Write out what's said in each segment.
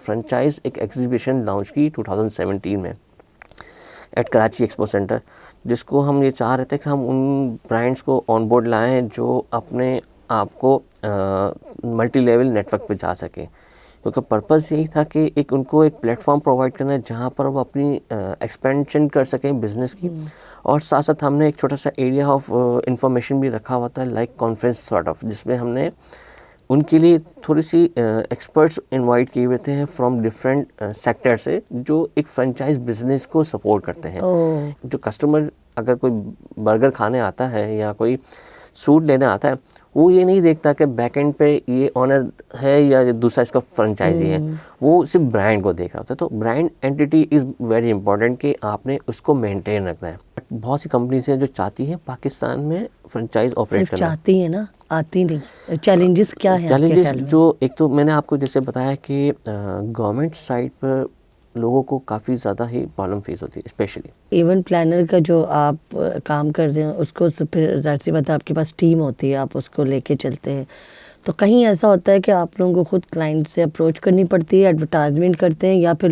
Franchise एक exhibition launch की 2017 में एट कराची एक्सपो सेंटर, जिसको हम ये चाह रहे थे कि हम उन ब्रांड्स को ऑन बोर्ड लाएँ जो अपने आप को मल्टी लेवल नेटवर्क पे जा सकें, क्योंकि पर्पज़ यही था कि एक उनको एक प्लेटफॉर्म प्रोवाइड करना है जहाँ पर वो अपनी एक्सपेंशन कर सकें बिज़नेस की, और साथ साथ हमने एक छोटा सा एरिया ऑफ इंफॉर्मेशन भी रखा हुआ था, लाइक कॉन्फ्रेंस सॉर्ट ऑफ, जिसमें हमने उनके लिए थोड़ी सी एक्सपर्ट्स इनवाइट किए हुए थे फ्रॉम डिफरेंट सेक्टर से, जो एक फ्रेंचाइज बिजनेस को सपोर्ट करते हैं। जो कस्टमर अगर कोई बर्गर खाने आता है या कोई सूट लेने आता है, वो ये नहीं देखता कि बैकएंड पे ये ऑनर है या दूसरा इसका फ्रेंचाइजी है, वो सिर्फ ब्रांड को देख रहा होता है। तो brand entity is very important कि आपने उसको मेंटेन रखना है। बहुत सी कंपनीज हैं जो चाहती हैं पाकिस्तान में फ्रेंचाइज ऑपरेट करना, चाहती है ना, आती नहीं। चैलेंजेस क्या है? चैलेंजेस जो एक तो मैंने आपको जैसे बताया कि गवर्नमेंट साइड पर लोगों को काफ़ी ज़्यादा ही प्रॉब्लम फेस होती है, स्पेशली इवेंट प्लानर का जो आप काम कर रहे हैं उसको फिर ज़ाहिर सी बात है आपके पास टीम होती है, आप उसको लेके चलते हैं। तो कहीं ऐसा होता है कि आप लोगों को खुद क्लाइंट से अप्रोच करनी पड़ती है, एडवर्टाइजमेंट करते हैं, या फिर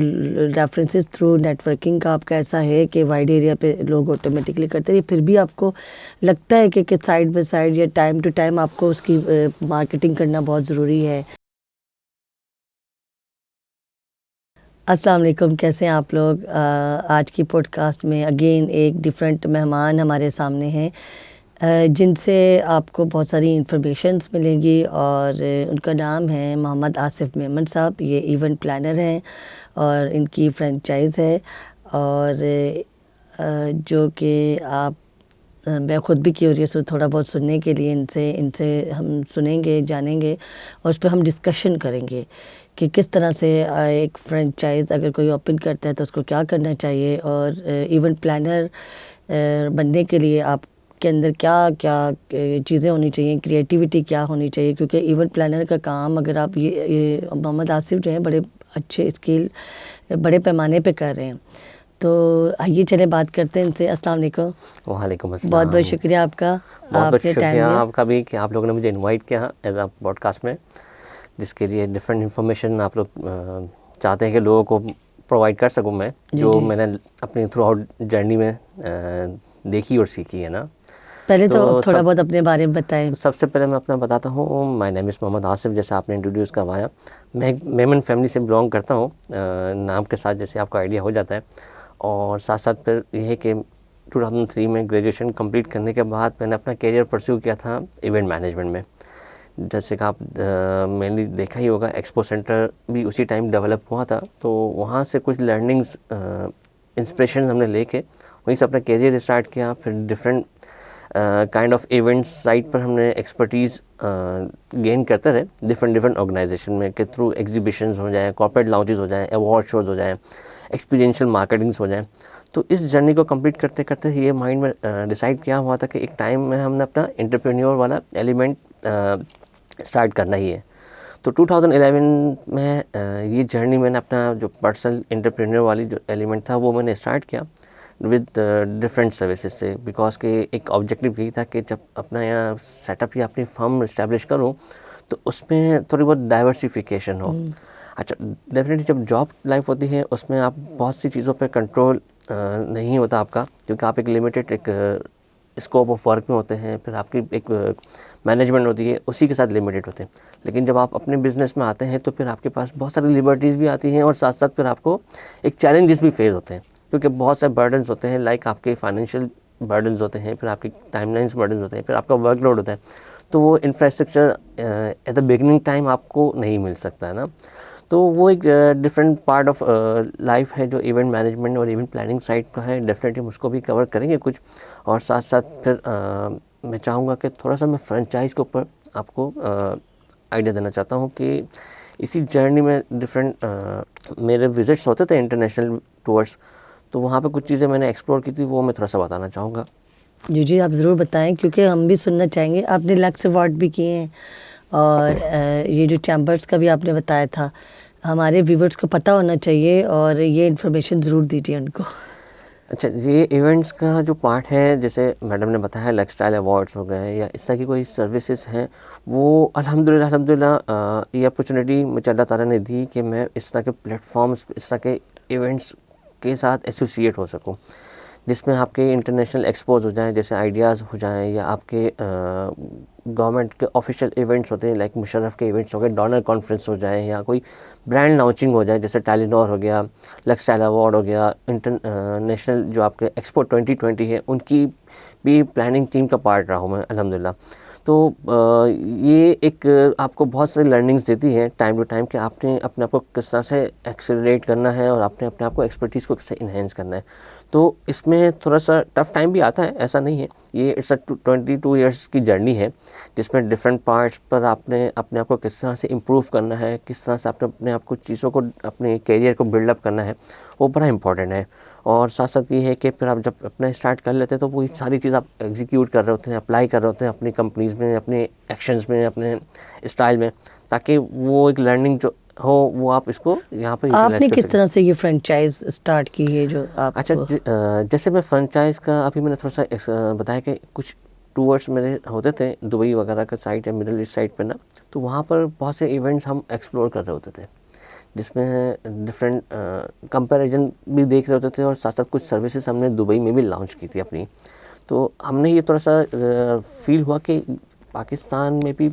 रेफरेंसेस थ्रू नेटवर्किंग का आपका ऐसा है कि वाइड एरिया पे लोग ऑटोमेटिकली करते हैं, फिर भी आपको लगता है कि साइड बाय साइड या टाइम टू टाइम आपको उसकी मार्केटिंग करना बहुत ज़रूरी है? अस्सलाम वालेकुम, कैसे हैं आप लोग? आज की पॉडकास्ट में अगेन एक डिफरेंट मेहमान हमारे सामने हैं जिनसे आपको बहुत सारी इंफॉर्मेशंस मिलेगी, और उनका नाम है मोहम्मद आसिफ मेमन साहब। ये इवेंट प्लानर हैं और इनकी फ्रेंचाइज़ है, और जो कि मैं ख़ुद भी क्यूरियस हूँ थोड़ा बहुत सुनने के लिए। इनसे हम सुनेंगे, जानेंगे, और उस पर हम डिस्कशन करेंगे कि किस तरह से एक फ्रेंचाइज़ अगर कोई ओपन करता है तो उसको क्या करना चाहिए, और इवेंट प्लानर बनने के लिए आपके अंदर क्या क्या चीज़ें होनी चाहिए, क्रिएटिविटी क्या होनी चाहिए, क्योंकि इवेंट प्लानर का काम अगर आप ये मोहम्मद आसिफ जो हैं बड़े अच्छे स्किल बड़े पैमाने पे कर रहे हैं। तो आइए चले बात करते हैं इनसे। अस्सलाम वालेकुम। वालेकुम अस्सलाम। बहुत बहुत शुक्रिया आपका, बहुत शुक्रिया आपका भी कि आप लोगों ने मुझे इनवाइट किया एज अ पॉडकास्ट में, जिसके लिए डिफरेंट इन्फॉर्मेशन आप लोग चाहते हैं कि लोगों को प्रोवाइड कर सकूं मैं, जो मैंने अपनी थ्रू आउट जर्नी में देखी और सीखी है ना। पहले तो थोड़ा बहुत अपने बारे में बताएं। तो सबसे पहले मैं अपना बताता हूँ। My name is Mohammed Asif, जैसे आपने इंट्रोड्यूस करवाया। मैं मेमन फैमिली से बिलोंग करता हूँ, नाम के साथ जैसे आपको आइडिया हो जाता है। और साथ साथ फिर यह है कि 2003 में ग्रेजुएशन कंप्लीट करने के बाद मैंने अपना करियर परस्यू किया था इवेंट मैनेजमेंट में। जैसे कि आप मेनली देखा ही होगा, एक्सपो सेंटर भी उसी टाइम डेवलप हुआ था, तो वहाँ से कुछ लर्निंग्स इंस्पिरेशन हमने लेके वहीं से अपना करियर स्टार्ट किया। फिर different kind of events site पर हमने एक्सपर्टीज़ गेन करते रहे डिफरेंट ऑर्गेनाइजेशन में, के थ्रू एग्जीबिशंस हो जाए, कॉर्पोरेट लॉन्चेस हो जाए, अवार्ड शोज़ हो जाए, एक्सपीरियंशियल मार्केटिंग्स हो जाए। तो इस जर्नी को कंप्लीट करते करते ये माइंड में डिसाइड किया हुआ था कि एक टाइम में हमने अपना एंटरप्रेन्योर वाला एलिमेंट स्टार्ट करना ही है। तो 2011 में ये जर्नी मैंने अपना जो पर्सनल एंटरप्रेन्योर वाली जो एलिमेंट था वो मैंने स्टार्ट किया विद डिफरेंट सर्विसेज से, बिकॉज के एक ऑब्जेक्टिव यही था कि जब अपना यहाँ सेटअप या अपनी फर्म इस्टेब्लिश करूँ तो उसमें थोड़ी बहुत डाइवर्सिफिकेशन हो। अच्छा, डेफिनेटली जब जॉब लाइफ होती है उसमें आप बहुत सी चीज़ों पे कंट्रोल नहीं होता आपका, क्योंकि आप एक लिमिटेड एक स्कोप ऑफ वर्क में होते हैं, फिर आपकी एक मैनेजमेंट होती है उसी के साथ लिमिटेड होते हैं। लेकिन जब आप अपने बिज़नेस में आते हैं तो फिर आपके पास बहुत सारी लिबर्टीज़ भी आती हैं, और साथ साथ फिर आपको एक चैलेंजेस भी फेस होते हैं, क्योंकि बहुत सारे बर्डन्स होते हैं, लाइक आपके फाइनेंशियल बर्डन्स होते हैं, फिर आपकी टाइमलाइंस बर्डन्स होते हैं, फिर आपका वर्कलोड होता है। तो वो infrastructure at the beginning time आपको नहीं मिल सकता है ना। तो वो एक डिफरेंट पार्ट ऑफ लाइफ है जो इवेंट मैनेजमेंट और इवेंट प्लानिंग साइड का है। डेफिनेटली हम उसको भी कवर करेंगे कुछ, और साथ साथ फिर मैं चाहूँगा कि थोड़ा सा मैं फ्रेंचाइज़ के ऊपर आपको आइडिया देना चाहता हूँ कि इसी जर्नी में डिफरेंट मेरे विजिट्स होते थे इंटरनेशनल टूर्स, तो वहाँ पे कुछ चीज़ें मैंने एक्सप्लोर की थी, वो मैं थोड़ा सा बताना चाहूँगा। जी आप ज़रूर बताएं, क्योंकि हम भी सुनना चाहेंगे। आपने लक्स अवार्ड भी किए हैं, और ये जो चैम्बर्स का भी आपने बताया था, हमारे व्यूवर्स को पता होना चाहिए, और ये इन्फॉर्मेशन ज़रूर दीजिए उनको। अच्छा, ये इवेंट्स का जो पार्ट है, जैसे मैडम ने बताया लाइफस्टाइल अवार्ड्स हो गए या इस तरह की कोई सर्विसेज हैं, वो अल्हम्दुलिल्लाह ये अपॉर्चुनिटी मुझे अल्लाह ताला ने दी कि मैं इस तरह के प्लेटफॉर्म्स, इस तरह के इवेंट्स के साथ एसोसिएट हो सकूं, जिसमें आपके इंटरनेशनल एक्सपोज हो जाएं, जैसे आइडियाज़ हो जाएं, या आपके गवर्नमेंट के ऑफिशियल इवेंट्स होते हैं लाइक मुशर्रफ के इवेंट्स हो गए, डोनर कॉन्फ्रेंस हो जाए, या कोई ब्रांड लॉन्चिंग हो जाए जैसे टेलीनॉर हो गया, लक्सटाइल अवार्ड हो गया, इंटरनेशनल जो आपके एक्सपो 2020 है उनकी भी प्लानिंग टीम का पार्ट रहा हूँ मैं अल्हम्दुलिल्लाह। तो ये एक आपको बहुत सारी लर्निंग्स देती है टाइम टू टाइम कि आपने अपने आप को किस तरह से एक्सेलरेट करना है और आपने अपने आप को एक्सपर्टीज़ को किससे इन्हेंस करना है। तो इसमें थोड़ा सा टफ़ टाइम भी आता है, ऐसा नहीं है, ये इट्स अ 22 ईयर्स की जर्नी है जिसमें डिफरेंट पार्ट्स पर आपने अपने आप को किस तरह से इम्प्रूव करना है, किस तरह से आपने अपने आप को चीज़ों को, अपने करियर को बिल्डअप करना है, वो बड़ा इंपॉर्टेंट है। और साथ साथ ये है कि फिर आप जब अपना स्टार्ट कर लेते हैं तो वही सारी चीज़ आप एग्जीक्यूट कर रहे होते हैं, अप्लाई कर रहे होते हैं अपनी कंपनीज़ में, अपने एक्शंस में, अपने स्टाइल में, ताकि वो एक लर्निंग जो हो वो आप इसको यहाँ पर यूटिलाइज आपने कर किस सकें। तरह से ये फ्रेंचाइज स्टार्ट की है जो आप अच्छा, जैसे मैं फ्रेंचाइज़ का अभी मैंने थोड़ा सा बताया कि कुछ टूर्स मेरे होते थे दुबई वगैरह का साइड या मिडल ईस्ट साइड पे ना, तो वहाँ पर बहुत से इवेंट्स हम एक्सप्लोर कर रहे होते थे, जिसमें डिफरेंट कंपैरिजन भी देख रहे होते थे और साथ साथ कुछ सर्विसेज हमने दुबई में भी लॉन्च की थी अपनी। तो हमने ये थोड़ा सा फील हुआ कि पाकिस्तान में भी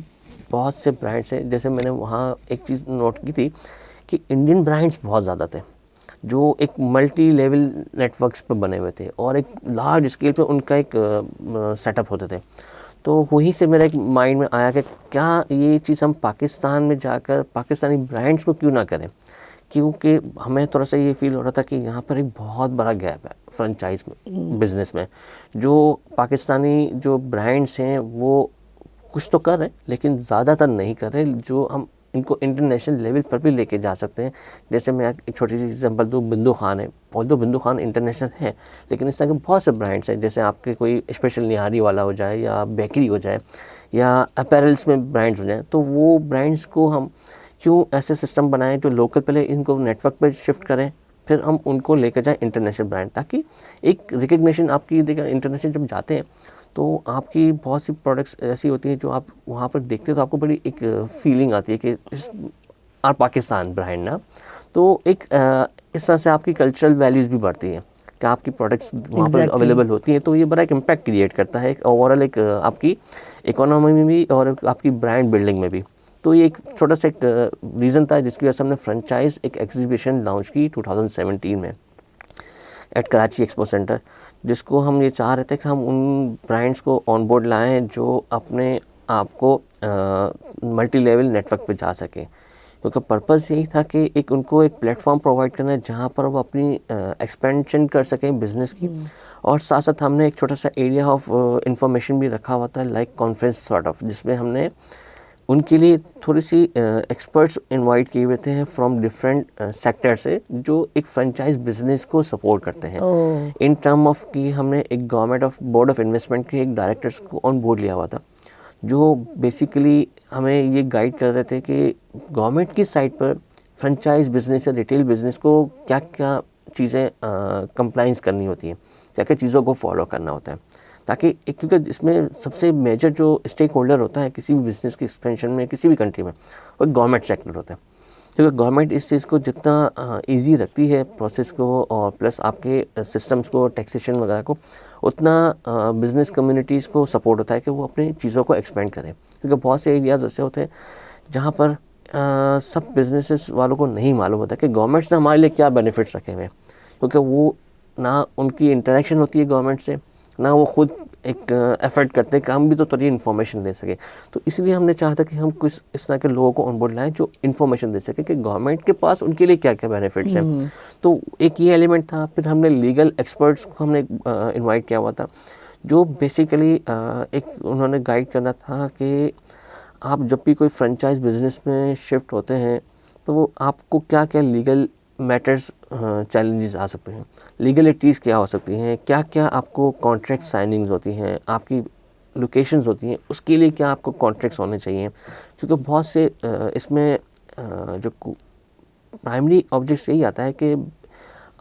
बहुत से ब्रांड्स हैं, जैसे मैंने वहाँ एक चीज़ नोट की थी कि इंडियन ब्रांड्स बहुत ज़्यादा थे जो एक मल्टी लेवल नेटवर्क्स पर बने हुए थे और एक लार्ज स्केल पे उनका एक सेटअप होते थे। तो वहीं से मेरा एक माइंड में आया कि क्या ये चीज़ हम पाकिस्तान में जाकर पाकिस्तानी ब्रांड्स को क्यों ना करें, क्योंकि हमें थोड़ा सा ये फील हो रहा था कि यहाँ पर एक बहुत बड़ा गैप है फ्रेंचाइज में, बिज़नेस में। जो पाकिस्तानी जो ब्रांड्स हैं वो कुछ तो कर रहे हैं लेकिन ज़्यादातर नहीं कर रहे जो हम इनको इंटरनेशनल लेवल पर भी लेके जा सकते हैं। जैसे मैं एक छोटी सी एग्जांपल दूँ, बिंदु खान है, और दो बिंदु खान इंटरनेशनल है लेकिन इस तरह के बहुत से ब्रांड्स हैं, जैसे आपके कोई स्पेशल निहारी वाला हो जाए या बेकरी हो जाए या अपैरल्स में ब्रांड्स हो जाए, तो वो ब्रांड्स को हम क्यों ऐसे सिस्टम बनाएं जो लोकल पहले इनको नेटवर्क पर शिफ्ट करें, फिर हम उनको लेकर जाएं इंटरनेशनल ब्रांड, ताकि एक रिकग्निशन आपकी देखा इंटरनेशनल जब जाते हैं तो आपकी बहुत सी प्रोडक्ट्स ऐसी होती हैं जो आप वहाँ पर देखते हो तो आपको बड़ी एक फीलिंग आती है कि इस आर पाकिस्तान ब्रांड ना। तो एक इस तरह से आपकी कल्चरल वैल्यूज़ भी बढ़ती हैं कि आपकी प्रोडक्ट्स वहाँ पर एग्जैक्टली अवेलेबल होती हैं, तो ये बड़ा एक इम्पैक्ट क्रिएट करता है एक ओवरऑल एक आपकी इकोनॉमी में भी और आपकी ब्रांड बिल्डिंग में भी। तो ये एक छोटा सा एक रीज़न था जिसकी वजह से हमने फ्रेंचाइज एक एग्जीबिशन लॉन्च की 2017 में एट कराची एक्सपो सेंटर, जिसको हम ये चाह रहे थे कि हम उन ब्रांड्स को ऑन बोर्ड लाएँ जो अपने आप को मल्टी लेवल नेटवर्क पे जा सकें, क्योंकि पर्पज़ यही था कि एक उनको एक प्लेटफॉर्म प्रोवाइड करना है जहाँ पर वो अपनी एक्सपेंशन कर सकें बिज़नेस की, और साथ साथ हमने एक छोटा सा एरिया ऑफ इंफॉर्मेशन भी रखा हुआ था लाइक कॉन्फ्रेंस सॉर्ट ऑफ, जिसमें हमने उनके लिए थोड़ी सी एक्सपर्ट्स इनवाइट किए हुए थे फ्रॉम डिफरेंट सेक्टर से जो एक फ्रेंचाइज बिजनेस को सपोर्ट करते हैं। ओह इन टर्म ऑफ कि हमने एक government of board of investment के एक डायरेक्टर्स को ऑन बोर्ड लिया हुआ था जो बेसिकली हमें ये गाइड कर रहे थे कि गवर्नमेंट की साइड पर फ्रेंचाइज बिजनेस या रिटेल बिजनेस को क्या क्या चीज़ें कंप्लाइंस करनी होती हैं, क्या क्या चीज़ों को फॉलो करना होता है, ताकि क्योंकि इसमें सबसे मेजर जो स्टेक होल्डर होता है किसी भी बिज़नेस की एक्सपेंशन में किसी भी कंट्री में वो गवर्नमेंट सेक्टर होता है, क्योंकि गवर्नमेंट इस चीज़ को जितना इजी रखती है प्रोसेस को और प्लस आपके सिस्टम्स को टैक्सेशन वगैरह को, उतना बिज़नेस कम्युनिटीज़ को सपोर्ट होता है कि वो अपनी चीज़ों को एक्सपेंड करें, क्योंकि बहुत से एरियाज़ ऐसे होते हैं जहाँ पर सब बिजनेसेस वालों को नहीं मालूम होता कि गवर्नमेंट्स ने हमारे लिए क्या बेनिफिट्स रखे हुए हैं, क्योंकि वो ना उनकी इंटरेक्शन होती है गवर्नमेंट से, ना वो खुद एक एफर्ट करते हैं कि हम भी तो थोड़ी इन्फॉर्मेशन दे सके। तो इसलिए हमने चाहा था कि हम कुछ इस तरह के लोगों को ऑन बोर्ड लाएं जो इन्फॉर्मेशन दे सके कि गवर्नमेंट के पास उनके लिए क्या क्या बेनिफिट्स हैं। तो एक ये एलिमेंट था। फिर हमने लीगल एक्सपर्ट्स को हमने इनवाइट किया हुआ था जो बेसिकली एक उन्होंने गाइड करना था कि आप जब भी कोई फ्रेंचाइज बिजनेस में शिफ्ट होते हैं तो वो आपको क्या क्या लीगल मैटर्स चैलेंजेस आ सकते हैं, लीगलिटीज़ क्या हो सकती हैं, क्या क्या आपको कॉन्ट्रैक्ट साइनिंग्स होती हैं, आपकी लोकेशंस होती हैं, उसके लिए क्या आपको कॉन्ट्रैक्ट्स होने चाहिए, क्योंकि बहुत से इसमें जो प्राइमरी ऑब्जेक्ट्स यही आता है कि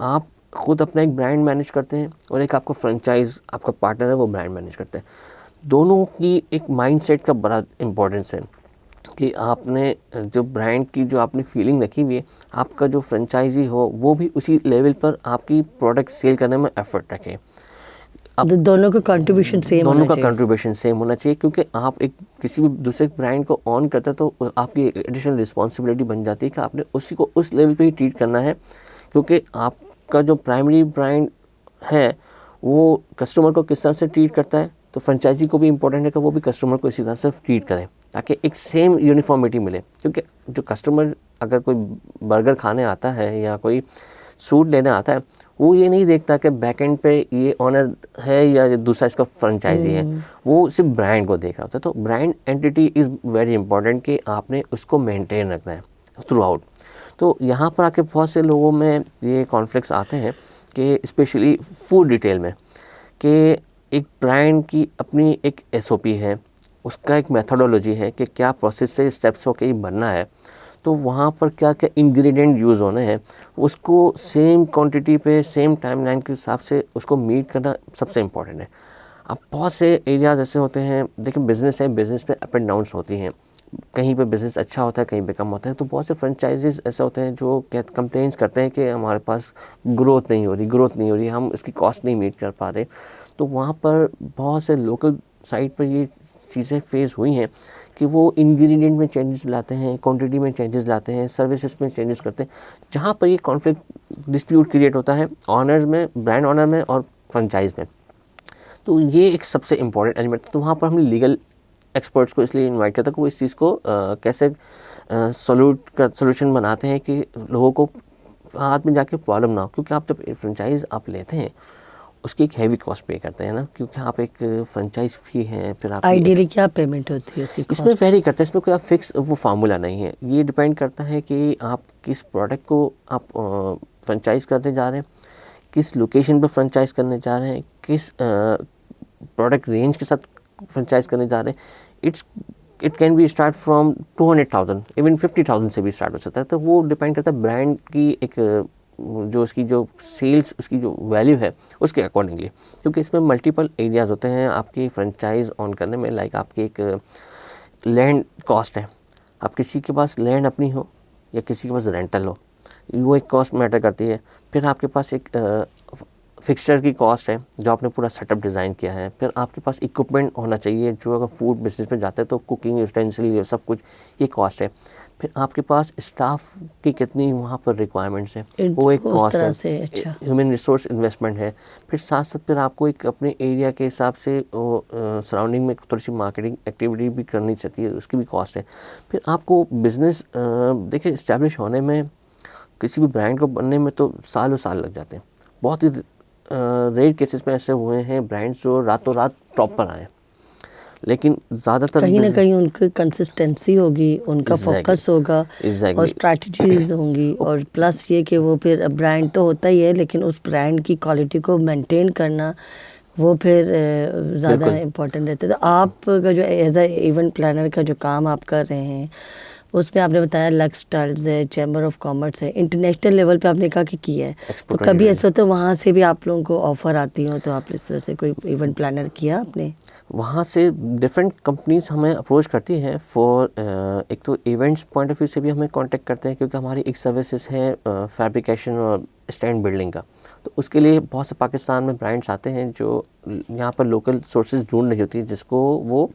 आप खुद अपना एक ब्रांड मैनेज करते हैं और एक आपका फ्रेंचाइज आपका पार्टनर है वो ब्रांड मैनेज करते हैं। दोनों की एक माइंडसेट का बड़ा इम्पोर्टेंस है कि आपने जो ब्रांड की जो आपने फीलिंग रखी हुई है, आपका जो फ्रेंचाइजी हो वो भी उसी लेवल पर आपकी प्रोडक्ट सेल करने में एफर्ट रखे। दोनों का कंट्रीब्यूशन सेम दोनों होना का चाहिए। कंट्रीब्यूशन सेम होना चाहिए, क्योंकि आप एक किसी भी दूसरे ब्रांड को ऑन करते हैं तो आपकी एडिशनल रिस्पॉन्सिबिलिटी बन जाती है कि आपने उसी को उस लेवल पे ही ट्रीट करना है, क्योंकि आपका जो प्राइमरी ब्रांड है वो कस्टमर को किस तरह से ट्रीट करता है, तो फ्रेंचाइजी को भी इम्पोर्टेंट है कि वो भी कस्टमर को इसी तरह से ट्रीट करें ताकि एक सेम यूनिफॉर्मिटी मिले। क्योंकि जो कस्टमर अगर कोई बर्गर खाने आता है या कोई सूट लेने आता है, वो ये नहीं देखता कि बैकएंड पे ये ऑनर है या दूसरा इसका फ्रेंचाइजी है, वो सिर्फ ब्रांड को देख रहा होता है। तो brand entity is very important कि आपने उसको मेंटेन रखना है थ्रू आउट। तो यहाँ पर आके बहुत से लोगों में ये कॉन्फ्लिक्ट्स आते हैं कि स्पेशली फूड रिटेल में, कि एक ब्रांड की अपनी एक SOP है, उसका एक मेथोडोलॉजी है कि क्या प्रोसेस से स्टेप्स होके ही बनना है, तो वहाँ पर क्या क्या इंग्रेडिएंट यूज़ होने हैं उसको सेम क्वांटिटी पे सेम टाइमलाइन के हिसाब से उसको मीट करना सबसे इम्पॉर्टेंट है। अब बहुत से एरियाज़ ऐसे होते हैं, देखिए बिज़नेस है, बिज़नेस में अप एंड डाउन्स होती हैं, कहीं पे बिज़नेस अच्छा होता है, कहीं पे कम होता है। तो बहुत से फ्रेंचाइजीज़ ऐसे होते हैं जो कंप्लेंट्स करते हैं कि हमारे पास ग्रोथ नहीं हो रही, हम इसकी कॉस्ट नहीं मीट कर पा रहे। तो वहाँ पर बहुत से लोकल साइट पर ये चीज़ें फेस हुई हैं कि वो इंग्रेडिएंट में चेंजेस लाते हैं, क्वांटिटी में चेंजेस लाते हैं, सर्विसेज में चेंजेस करते हैं, जहाँ पर ये कॉन्फ्लिक्ट डिस्प्यूट क्रिएट होता है ऑनर्स में, ब्रांड ऑनर में और फ्रेंचाइज में। तो ये एक सबसे इम्पॉर्टेंट एलिमेंट। तो वहाँ पर हम लीगल एक्सपर्ट्स को इसलिए इन्वाइट करते हैं कि वो इस चीज़ को कैसे सोल्यूशन बनाते हैं कि लोगों को हाथ में जाके प्रॉब्लम ना हो। क्योंकि आप जब फ्रेंचाइज आप लेते हैं उसकी एक हैवी कॉस्ट पे करते हैं ना, क्योंकि आप एक फ्रेंचाइज फ़ी है, फिर आप आइडियली क्या पेमेंट होती है उसकी? इसमें वेरी करता है, इसमें कोई आप फिक्स वो फार्मूला नहीं है। ये डिपेंड करता है कि आप किस प्रोडक्ट को आप फ्रेंचाइज करने जा रहे हैं, किस लोकेशन पर फ्रेंचाइज करने जा रहे हैं, किस प्रोडक्ट रेंज के साथ फ्रेंचाइज करने जा रहे हैं। It can be start from 200,000 even 50,000 से भी स्टार्ट हो सकता है। तो वो डिपेंड करता है ब्रांड की एक जो उसकी जो सेल्स उसकी जो वैल्यू है उसके अकॉर्डिंगली, क्योंकि इसमें मल्टीपल एरियाज़ होते हैं आपकी फ्रेंचाइज ऑन करने में। लाइक आपकी एक लैंड कॉस्ट है, आप किसी के पास लैंड अपनी हो या किसी के पास रेंटल हो, वो एक कॉस्ट मैटर करती है। फिर आपके पास एक फिक्सचर की कॉस्ट है जो आपने पूरा सेटअप डिज़ाइन किया है। फिर आपके पास इक्विपमेंट होना चाहिए, जो अगर फूड बिजनेस में जाते हैं तो कुकिंग यूटेंसिल ये सब कुछ, ये कॉस्ट है। फिर आपके पास स्टाफ की कितनी वहाँ पर रिक्वायरमेंट्स है, वो एक कॉस्ट है। अच्छा, ह्यूमन रिसोर्स इन्वेस्टमेंट है। फिर साथ साथ फिर आपको एक अपने एरिया के हिसाब से वो सराउंडिंग में थोड़ी सी मार्केटिंग एक्टिविटी भी करनी चाहिए, उसकी भी कॉस्ट है। फिर आपको बिज़नेस देखिए इस्टेब्लिश होने में, किसी भी ब्रांड को बनने में तो सालों साल लग जाते हैं। बहुत ही रेयर केसेस में ऐसे हुए हैं ब्रांड्स जो रातों रात टॉप पर आए, लेकिन ज़्यादातर कहीं ना कहीं उनकी कंसिस्टेंसी होगी, उनका फोकस होगा और स्ट्रैटेजीज होंगी, और प्लस ये कि वो फिर ब्रांड तो होता ही है लेकिन उस ब्रांड की क्वालिटी को मेंटेन करना वो फिर ज़्यादा इम्पोर्टेंट रहता है। तो आपका जो एज ए इवेंट प्लानर का जो काम आप कर रहे हैं उसमें आपने बताया लक्स टाइल्स है, चैम्बर ऑफ कॉमर्स है, इंटरनेशनल लेवल पे आपने कहा कि किया है, तो कभी ऐसा होता है वहाँ से भी आप लोगों को ऑफ़र आती हो, तो आप इस तरह से कोई इवेंट प्लानर किया आपने? वहाँ से डिफरेंट कंपनीज हमें अप्रोच करती हैं फॉर एक तो इवेंट्स पॉइंट ऑफ व्यू से भी हमें कांटेक्ट करते हैं, क्योंकि हमारी एक सर्विसेज है फैब्रिकेशन और स्टैंड बिल्डिंग का। तो उसके लिए बहुत से पाकिस्तान में ब्रांड्स आते हैं जो यहाँ पर लोकल सोर्सेज ढूंढ रही होती है, जिसको वो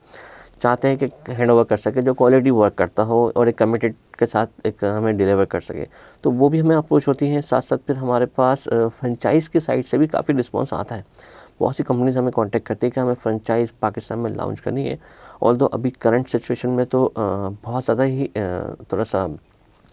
चाहते हैं कि हैंड ओवर कर सके, जो क्वालिटी वर्क करता हो और एक कमिटेड के साथ एक हमें डिलीवर कर सके। तो वो भी हमें अप्रोच होती हैं। साथ साथ फिर हमारे पास फ्रेंचाइज़ की साइड से भी काफ़ी रिस्पांस आता है। बहुत सी कंपनीज हमें कांटेक्ट करती है कि हमें फ्रेंचाइज़ पाकिस्तान में लॉन्च करनी है। ऑल्दो अभी करंट सिचुएशन में तो बहुत ज़्यादा ही थोड़ा सा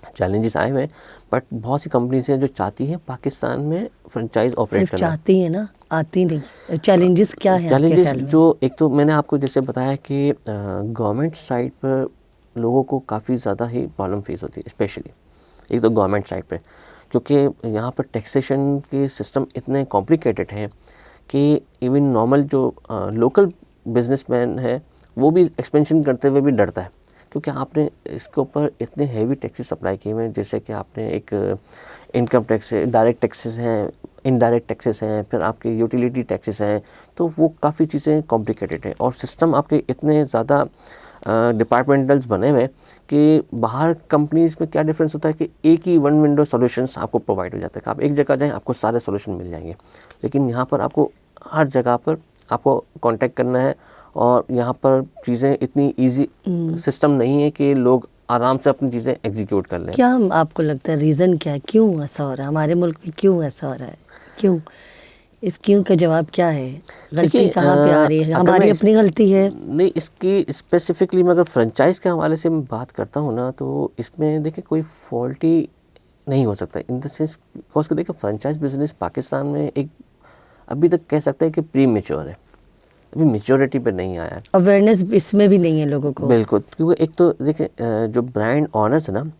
चैलेंजेस आए हुए हैं, बट बहुत सी कंपनीज हैं जो चाहती हैं पाकिस्तान में फ्रेंचाइज ऑपरेट करना। चाहती है ना, आती नहीं। चैलेंजेस क्या है? चैलेंजेस जो एक तो मैंने आपको जैसे बताया कि गवर्नमेंट साइड पर लोगों को काफ़ी ज़्यादा ही प्रॉब्लम फेस होती है, स्पेशली एक तो गवर्नमेंट साइड पे, क्योंकि यहाँ पर टैक्सेशन के सिस्टम इतने कॉम्प्लिकेटेड हैं कि इवन नॉर्मल जो लोकल बिजनेसमैन है वो भी एक्सपेंशन करते हुए भी डरता है, क्योंकि आपने इसके ऊपर इतने हैवी टैक्सेस अप्लाई किए हुए हैं। जैसे कि आपने एक इनकम टैक्स है, डायरेक्ट टैक्सेस हैं, इनडायरेक्ट टैक्सेस हैं, फिर आपके यूटिलिटी टैक्सेस हैं, तो वो काफ़ी चीज़ें कॉम्प्लिकेटेड हैं और सिस्टम आपके इतने ज़्यादा डिपार्टमेंटल्स बने हुए कि बाहर कंपनीज़ में क्या डिफरेंस होता है कि एक ही वन विंडो सॉल्यूशंस आपको प्रोवाइड हो जाता है कि आप एक जगह जाएं आपको सारे सॉल्यूशन मिल जाएंगे, लेकिन यहाँ पर आपको हर जगह पर आपको कांटेक्ट करना है और यहाँ पर चीज़ें इतनी इजी सिस्टम नहीं है कि लोग आराम से अपनी चीज़ें एग्जीक्यूट कर लें। क्या आपको लगता है रीज़न क्या है, क्यों ऐसा हो रहा है हमारे मुल्क में, क्यों ऐसा हो रहा है, क्यों? इस क्यों का जवाब क्या है? गलती देखिए, कहाँ पे आ रही है? अगर हमारी मैं अपनी गलती है? नहीं, इसकी स्पेसिफिकली मैं अगर फ्रेंचाइज़ के हवाले से मैं बात करता हूँ ना, तो इसमें देखिए कोई फॉल्ट ही नहीं हो सकता इन द सेंस, बिकॉज देखिए फ्रेंचाइज बिजनेस पाकिस्तान में एक अभी तक कह सकते हैं कि प्री मेच्योर है, अभी मेच्योरिटी पे नहीं आया है। अवेयरनेस इसमें भी नहीं है लोगों को। बिल्कुल, क्योंकि एक तो देखिए जो ब्रांड ऑनर्स है ना,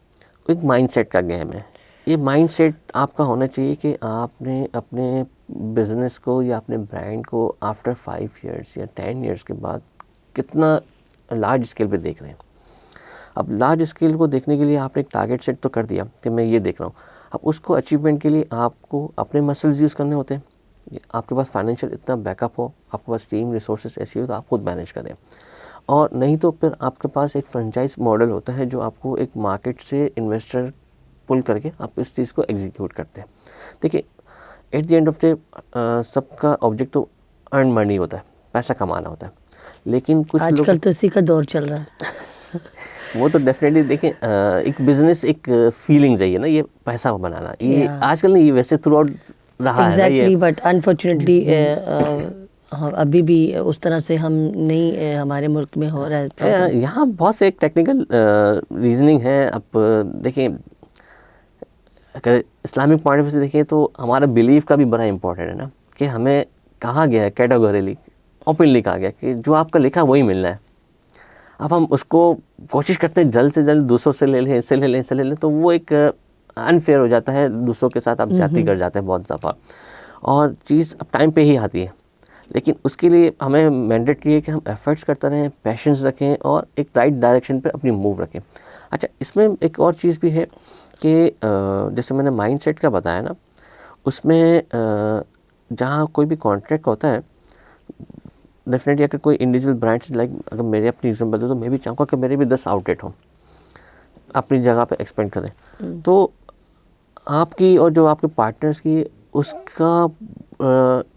एक माइंडसेट का गेम है। ये माइंडसेट आपका होना चाहिए कि आपने अपने बिज़नेस को या अपने ब्रांड को आफ्टर 5 इयर्स या 10 इयर्स के बाद कितना लार्ज स्केल पे देख रहे हैं। अब लार्ज स्केल को देखने के लिए आपने एक टारगेट सेट तो कर दिया कि मैं ये देख रहा हूँ। अब उसको अचीवमेंट के लिए आपको अपने मसल्स यूज़ करने होते हैं। आपके पास फाइनेंशियल इतना बैकअप हो, आपके पास टीम रिसोर्सेज ऐसी हो तो आप खुद मैनेज करें, और नहीं तो फिर आपके पास एक फ्रेंचाइज मॉडल होता है जो आपको एक मार्केट से इन्वेस्टर पुल करके आप इस चीज़ को एग्जीक्यूट करते हैं। देखिए at the end of day सबका ऑब्जेक्ट तो अर्न मनी होता है, पैसा कमाना होता है, लेकिन कुछ लोग आजकल तो इसी का दौर चल रहा है। वो तो डेफिनेटली देखें, एक बिजनेस एक फीलिंग्स है ये ना, ये पैसा बनाना, ये Yeah. आजकल नहीं, ये वैसे थ्रू आउट रहा है ना एग्जैक्टली, ये। बट अनफॉर्चुनेटली अभी भी उस तरह से हम नहीं हमारे मुल्क में हो रहा है। यहाँ बहुत से एक टेक्निकल रीजनिंग है। अब देखिए अगर इस्लामिक पॉइंट ऑफ व्यू से देखें तो हमारा बिलीफ का भी बड़ा इंपॉर्टेंट है ना, कि हमें कहा गया है कैटेगोरिकली ओपनली कहा गया कि जो आपका लिखा वही मिलना है। अब हम उसको कोशिश करते हैं जल्द से जल्द दूसरों से ले लें, इससे ले लें, इससे ले लें, तो वो एक अनफेयर हो जाता है, दूसरों के साथ आप ज्यादती कर जाते हैं बहुत दफ़ा, और चीज़ अब टाइम पे ही आती है। लेकिन उसके लिए हमें मैंडेटरी है कि हम एफर्ट्स करते रहें, पैशंस रखें और एक राइट डायरेक्शन पे अपनी मूव रखें। अच्छा, इसमें एक और चीज़ भी है कि जैसे मैंने माइंडसेट का बताया ना, उसमें जहाँ कोई भी कॉन्ट्रैक्ट होता है, डेफिनेटली अगर कोई इंडिविजुअल ब्रांड्स लाइक अगर मेरे अपनी एग्जाम्पल दो तो मैं भी चाहूँगा कि मेरे भी 10 आउटलेट हों, अपनी जगह पे एक्सपेंड करें। तो आपकी और जो आपके पार्टनर्स की उसका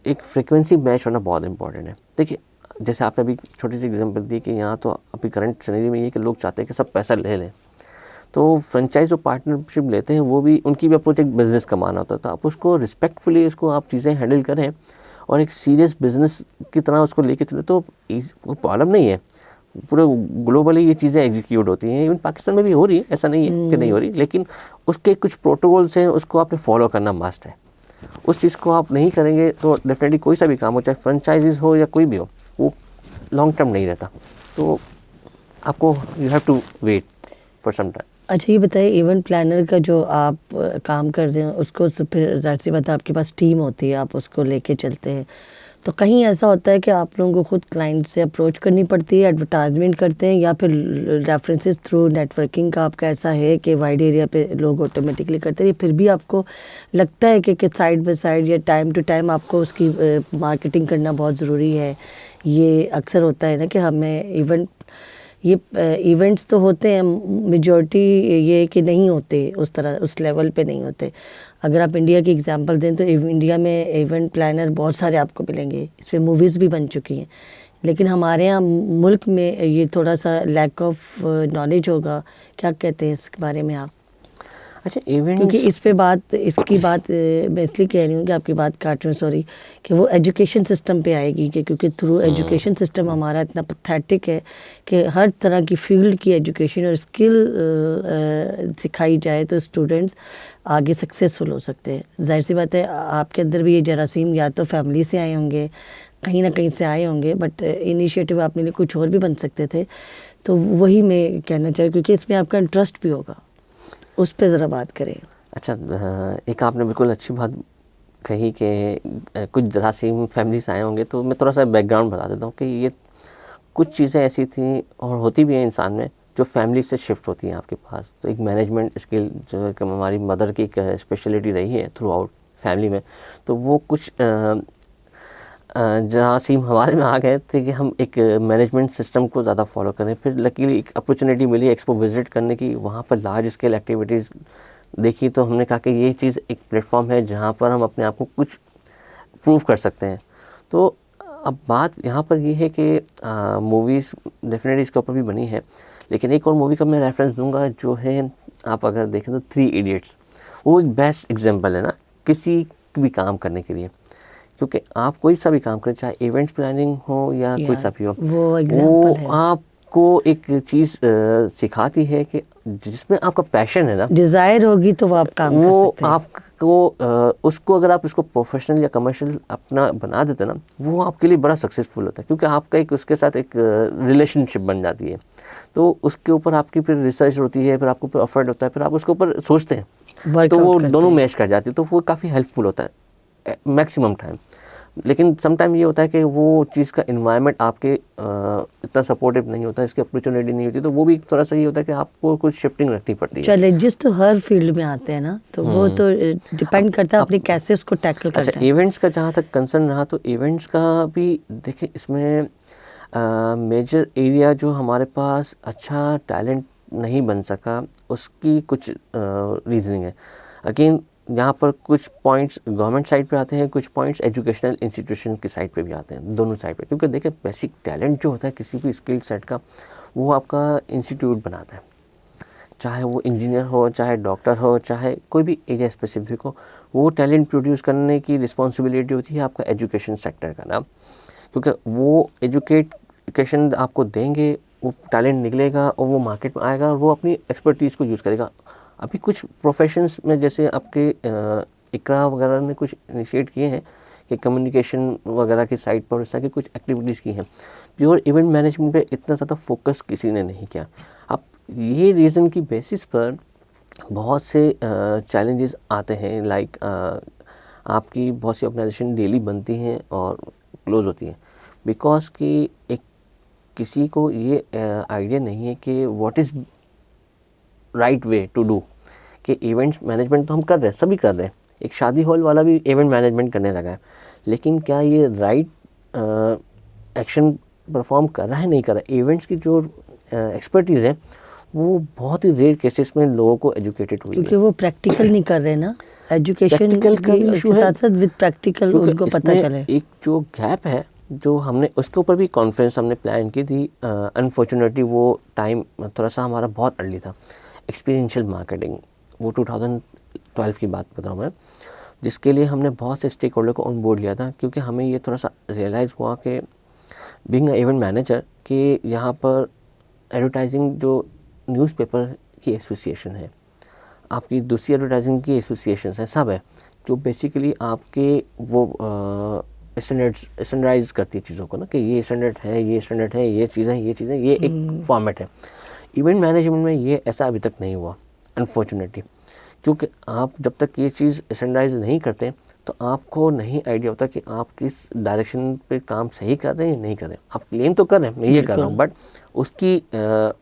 एक फ्रीक्वेंसी मैच होना बहुत इंपॉर्टेंट है। देखिए जैसे आपने अभी छोटी सी एग्जांपल दी कि यहाँ तो अभी करंट सिनेरियो में ये कि लोग चाहते हैं कि सब पैसा ले लें, तो फ्रेंचाइज जो पार्टनरशिप लेते हैं वो भी, उनकी भी अप्रोच एक बिज़नेस कमाना होता है, तो आप उसको रिस्पेक्टफुली उसको आप चीज़ें हैंडल करें और एक सीरियस बिजनेस की तरह उसको लेके चले, तो कोई प्रॉब्लम नहीं है। पूरे ग्लोबली ये चीज़ें एग्जीक्यूट होती हैं, इवन पाकिस्तान में भी हो रही है, ऐसा नहीं है कि नहीं हो रही, लेकिन उसके कुछ प्रोटोकॉल्स हैं, उसको आपने फॉलो करना मस्ट है। उस चीज़ को आप नहीं करेंगे तो डेफिनेटली कोई सा भी काम हो, चाहे फ्रेंचाइजीज हो या कोई भी हो, वो लॉन्ग टर्म नहीं रहता। तो आपको you have to wait for some time. अच्छा ये बताइए, इवेंट प्लानर का जो आप काम कर रहे हैं उसको तो फिर ज़ाहिर सी बात है आपके पास टीम होती है, आप उसको लेके चलते हैं, तो कहीं ऐसा होता है कि आप लोगों को खुद क्लाइंट से अप्रोच करनी पड़ती है, एडवर्टाइजमेंट करते हैं, या फिर रेफरेंसेस थ्रू नेटवर्किंग का आपका ऐसा है कि वाइड एरिया पे लोग ऑटोमेटिकली करते हैं, फिर भी आपको लगता है कि साइड बाय साइड या टाइम टू टाइम आपको उसकी मार्केटिंग करना बहुत ज़रूरी है? ये अक्सर होता है ना कि हमें इवेंट्स तो होते हैं, मेजॉरिटी ये कि नहीं होते उस तरह, उस लेवल पे नहीं होते। अगर आप इंडिया की एग्जांपल दें तो इंडिया में इवेंट प्लानर बहुत सारे आपको मिलेंगे, इस पर मूवीज़ भी बन चुकी हैं, लेकिन हमारे यहाँ मुल्क में ये थोड़ा सा लैक ऑफ नॉलेज होगा। क्या कहते हैं इस बारे में आप? अच्छा, इवेंट्स, क्योंकि इसकी बात मैं इसलिए कह रही हूँ कि आपकी बात काट रही हूँ, सॉरी, कि वो एजुकेशन सिस्टम पे आएगी कि क्योंकि थ्रू एजुकेशन सिस्टम हमारा इतना पैथेटिक है कि हर तरह की फील्ड की एजुकेशन और स्किल सिखाई जाए तो स्टूडेंट्स आगे सक्सेसफुल हो सकते हैं। जाहिर सी बात है आपके अंदर भी ये जरासीम या तो फैमिली से आए होंगे, कहीं ना कहीं से आए होंगे, बट इनिशिएटिव आपने लिए कुछ और भी बन सकते थे। तो वही मैं कहना चाहिए, क्योंकि इसमें आपका इंटरेस्ट भी होगा, उस पर ज़रा बात करें। अच्छा, एक आपने बिल्कुल अच्छी बात कही कि कुछ जरासीम फैमिली से आए होंगे, तो मैं थोड़ा सा बैकग्राउंड बता देता हूँ कि ये कुछ चीज़ें ऐसी थी और होती भी हैं इंसान में जो फैमिली से शिफ्ट होती हैं आपके पास। तो एक मैनेजमेंट स्किल जो कि हमारी मदर की एक स्पेशलिटी रही है थ्रू आउट, फैमिली में, तो वो कुछ जरासीम हमारे में आ गए थे कि हम एक मैनेजमेंट सिस्टम को ज़्यादा फॉलो करें। फिर लकीली एक अपॉर्चुनिटी मिली एक्सपो विज़िट करने की, वहाँ पर लार्ज स्केल एक्टिविटीज़ देखी, तो हमने कहा कि ये चीज़ एक प्लेटफॉर्म है जहाँ पर हम अपने आप को कुछ प्रूव कर सकते हैं। तो अब बात यहाँ पर ये है कि मूवीज़ डेफिनेटली इसके ऊपर भी बनी है, लेकिन एक और मूवी का मैं रेफरेंस दूंगा जो है, आप अगर देखें तो 3 इडियट्स, वो एक बेस्ट एग्जांपल है ना किसी भी काम करने के लिए, क्योंकि आप कोई सा भी काम करें, चाहे इवेंट्स प्लानिंग हो या कोई सा भी हो, वो एग्जाम्पल है। आपको एक चीज़ सिखाती है कि जिसमें आपका पैशन है ना, डिज़ायर होगी तो वो आप काम कर वो सकते हैं। आपको उसको अगर आप इसको प्रोफेशनल या कमर्शियल अपना बना देते ना, वो आपके लिए बड़ा सक्सेसफुल होता है, क्योंकि आपका एक उसके साथ एक रिलेशनशिप बन जाती है। तो उसके ऊपर आपकी फिर रिसर्च होती है, फिर आपको फिर एफर्ट होता है, फिर आप उसके ऊपर सोचते हैं, तो वर्कआउट वो करते दोनों हैं। मैच कर जाती है, तो वो काफ़ी हेल्पफुल होता है मैक्सिमम टाइम। लेकिन सम टाइम ये होता है कि वो चीज़ का इन्वायरमेंट आपके इतना सपोर्टिव नहीं होता, इसकी अपॉर्चुनिटी नहीं होती, तो वो भी थोड़ा सा ये होता है कि आपको कुछ शिफ्टिंग रखनी पड़ती है। चैलेंजेस तो हर फील्ड में आते हैं ना, तो वो तो डिपेंड करता है अपनी कैसे उसको टैकल अच्छा, करता है। इवेंट्स का जहाँ तक कंसर्न रहा, तो इवेंट्स का भी देखिए, इसमें मेजर एरिया जो हमारे पास अच्छा टैलेंट नहीं बन सका, उसकी कुछ रीजनिंग है। अगेन यहाँ पर कुछ पॉइंट्स गवर्नमेंट साइड पे आते हैं, कुछ पॉइंट्स एजुकेशनल इंस्टीट्यूशन की साइड पे भी आते हैं, दोनों साइड पे। क्योंकि देखिए, बेसिक टैलेंट जो होता है किसी भी स्किल सेट का, वो आपका इंस्टीट्यूट बनाता है, चाहे वो इंजीनियर हो, चाहे डॉक्टर हो, चाहे कोई भी एरिया स्पेसिफिक हो, वो टैलेंट प्रोड्यूस करने की रिस्पॉन्सिबिलिटी होती है आपका एजुकेशन सेक्टर का ना। क्योंकि वो एजुकेशन आपको देंगे, वो टैलेंट निकलेगा और वो मार्केट में आएगा और वो अपनी एक्सपर्टीज़ को यूज़ करेगा। अभी कुछ प्रोफेशंस में जैसे आपके इकरा वगैरह ने कुछ इनिशिएट किए हैं कि कम्युनिकेशन वगैरह की साइड पर इस तरह की कुछ एक्टिविटीज़ की हैं। प्योर इवेंट मैनेजमेंट पे इतना ज़्यादा फोकस किसी ने नहीं किया। अब ये रीज़न की बेसिस पर बहुत से चैलेंजेस आते हैं, लाइक आपकी बहुत सी ऑर्गेनाइजेशन डेली बनती हैं और क्लोज़ होती हैं, बिकॉज कि एक किसी को ये आइडिया नहीं है कि what is right way to do, कि इवेंट्स मैनेजमेंट तो हम कर रहे हैं, सभी कर रहे हैं, एक शादी हॉल वाला भी इवेंट मैनेजमेंट करने लगा है, लेकिन क्या ये राइट एक्शन परफॉर्म कर रहा है, नहीं कर रहा है। इवेंट्स की जो एक्सपर्टीज़ है वो बहुत ही रेयर केसेस में लोगों को एजुकेटेड हुई क्योंकि है। वो प्रैक्टिकल नहीं कर रहे ना, एजुकेशन प्रैक्टिकल का भी इशू के है, साथ साथ विद प्रैक्टिकल क्योंकि उनको पता इसमें चले। एक जो गैप है, जो हमने उसके ऊपर भी कॉन्फ्रेंस हमने प्लान की थी, अनफॉर्चुनेटली वो टाइम थोड़ा सा हमारा बहुत अर्ली था। एक्सपीरियंशियल मार्केटिंग, वो 2012 की बात बता रहा हूँ मैं, जिसके लिए हमने बहुत से स्टेक होल्डर को ऑन बोर्ड लिया था, क्योंकि हमें ये थोड़ा सा रियलाइज़ हुआ कि बीइंग अ इवेंट मैनेजर कि यहाँ पर एडवर्टाइजिंग जो न्यूज़पेपर की एसोसिएशन है, आपकी दूसरी एडवर्टाइजिंग की एसोसिएशन है, सब है, जो बेसिकली आपके वो स्टैंडर्डाइज करती है चीज़ों को ना, कि ये स्टैंडर्ड है, ये स्टैंडर्ड है, ये चीज़ें, ये चीज़ें, ये एक फॉर्मेट है। इवेंट मैनेजमेंट में ये ऐसा अभी तक नहीं हुआ, अनफॉर्चुनेटली, क्योंकि आप जब तक ये चीज़ स्टैंडर्डाइज नहीं करते तो आपको नहीं आइडिया होता कि आप किस डायरेक्शन पे काम सही कर रहे हैं या नहीं कर रहे हैं। आप क्लेम तो कर रहे हैं, मैं ये कर रहा हूँ, बट उसकी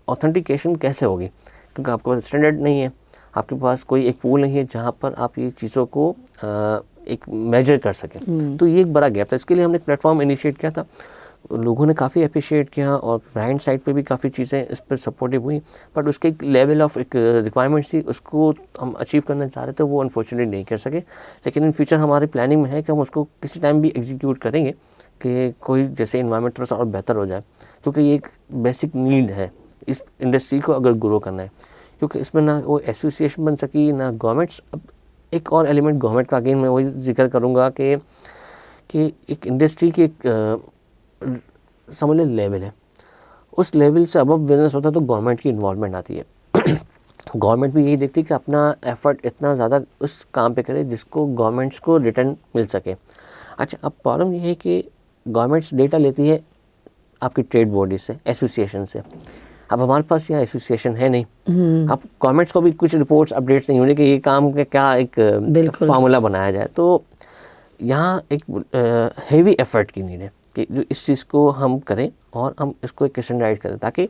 ऑथेंटिकेशन कैसे होगी, क्योंकि आपके पास स्टैंडर्ड नहीं है, आपके पास कोई एक पूल नहीं है जहाँ पर आप ये चीज़ों को एक मेजर कर सकें। तो ये एक बड़ा गैप था, इसके लिए हमने एक प्लेटफॉर्म इनिशिएट किया था, लोगों ने काफ़ी अप्रिशिएट किया और ब्रांड साइड पे भी काफ़ी चीज़ें इस पर सपोर्टिव हुई, बट उसके एक लेवल ऑफ एक रिक्वायरमेंट्स थी, उसको हम अचीव करना चाह रहे थे, वो अनफॉर्चुनेटली नहीं कर सके। लेकिन इन फ्यूचर हमारी प्लानिंग में है कि हम उसको किसी टाइम भी एग्जीक्यूट करेंगे, कि कोई जैसे इन्वायरमेंट थोड़ा सा और बेहतर हो जाए, क्योंकि ये एक बेसिक नीड है इस इंडस्ट्री को अगर ग्रो करना है, क्योंकि इसमें ना वो एसोसिएशन बन सकी ना गवर्नमेंट्स। अब एक और एलिमेंट गवर्नमेंट का, अगेन मैं वही जिक्र करूँगा कि एक इंडस्ट्री की एक समझ लें लेवल है, उस लेवल से अबव बिजनेस होता है तो गवर्नमेंट की इन्वॉल्वमेंट आती है। गवर्नमेंट भी यही देखती है कि अपना एफर्ट इतना ज़्यादा उस काम पे करे जिसको गवर्नमेंट्स को रिटर्न मिल सके। अच्छा, अब प्रॉब्लम ये है कि गवर्नमेंट्स डेटा लेती है आपकी ट्रेड बॉडी से, एसोसिएशन से। अब हमारे पास यहाँ एसोसिएशन है नहीं, अब गवर्नमेंट्स को भी कुछ रिपोर्ट्स अपडेट्स नहीं होने कि ये काम का क्या एक फार्मूला बनाया जाए। तो यहाँ एक हेवी एफर्ट की नीड है कि जो इस चीज़ को हम करें और हम इसको एक स्टैंडर्डाइज करें, ताकि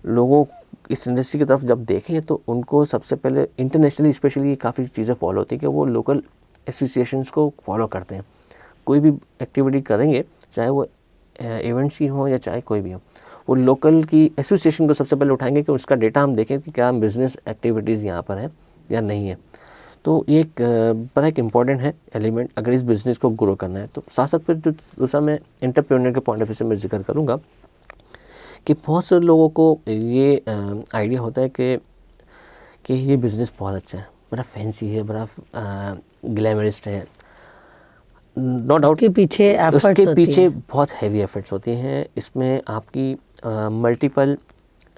लोगों इस इंडस्ट्री की तरफ जब देखें तो उनको सबसे पहले इंटरनेशनली स्पेशली काफ़ी चीज़ें फॉलो होती है कि वो लोकल एसोसिएशंस को फॉलो करते हैं। कोई भी एक्टिविटी करेंगे, चाहे वो इवेंट्स की हो या चाहे कोई भी हो, वो लोकल की एसोसिएशन को सबसे पहले उठाएंगे कि उसका डेटा हम देखें कि क्या बिज़नेस एक्टिविटीज़ यहाँ पर है या नहीं है। तो ये एक बड़ा एक इम्पॉर्टेंट है एलिमेंट अगर इस बिज़नेस को ग्रो करना है। तो साथ साथ फिर जो दूसरा मैं एंटरप्रेन्योर के पॉइंट ऑफ व्यू से मैं जिक्र करूँगा कि बहुत से लोगों को ये आइडिया होता है कि ये बिज़नेस बहुत अच्छा है, बड़ा फैंसी है, बड़ा ग्लैमरिस्ट है। नो डाउट उसके पीछे एफर्ट्स उसके होती पीछे हैं। बहुत हैवी एफर्ट्स होती हैं। इसमें आपकी मल्टीपल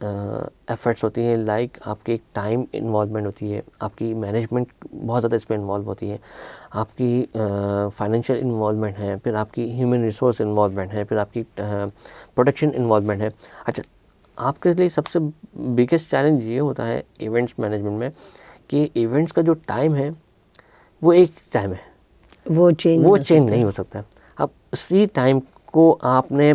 एफर्ट्स होती हैं, लाइक आपकी टाइम इन्वॉल्वमेंट होती है, आपकी मैनेजमेंट बहुत ज़्यादा इसमें इन्वॉल्व होती है, आपकी फाइनेंशियल इन्वॉल्वमेंट है, फिर आपकी ह्यूमन रिसोर्स इन्वॉल्वमेंट है, फिर आपकी प्रोडक्शन इन्वॉल्वमेंट है। अच्छा, आपके लिए सबसे बिगेस्ट चैलेंज ये होता है इवेंट्स मैनेजमेंट में कि इवेंट्स का जो टाइम है वो एक टाइम है, वो चेंज नहीं हो सकता। अब उसी टाइम को आपने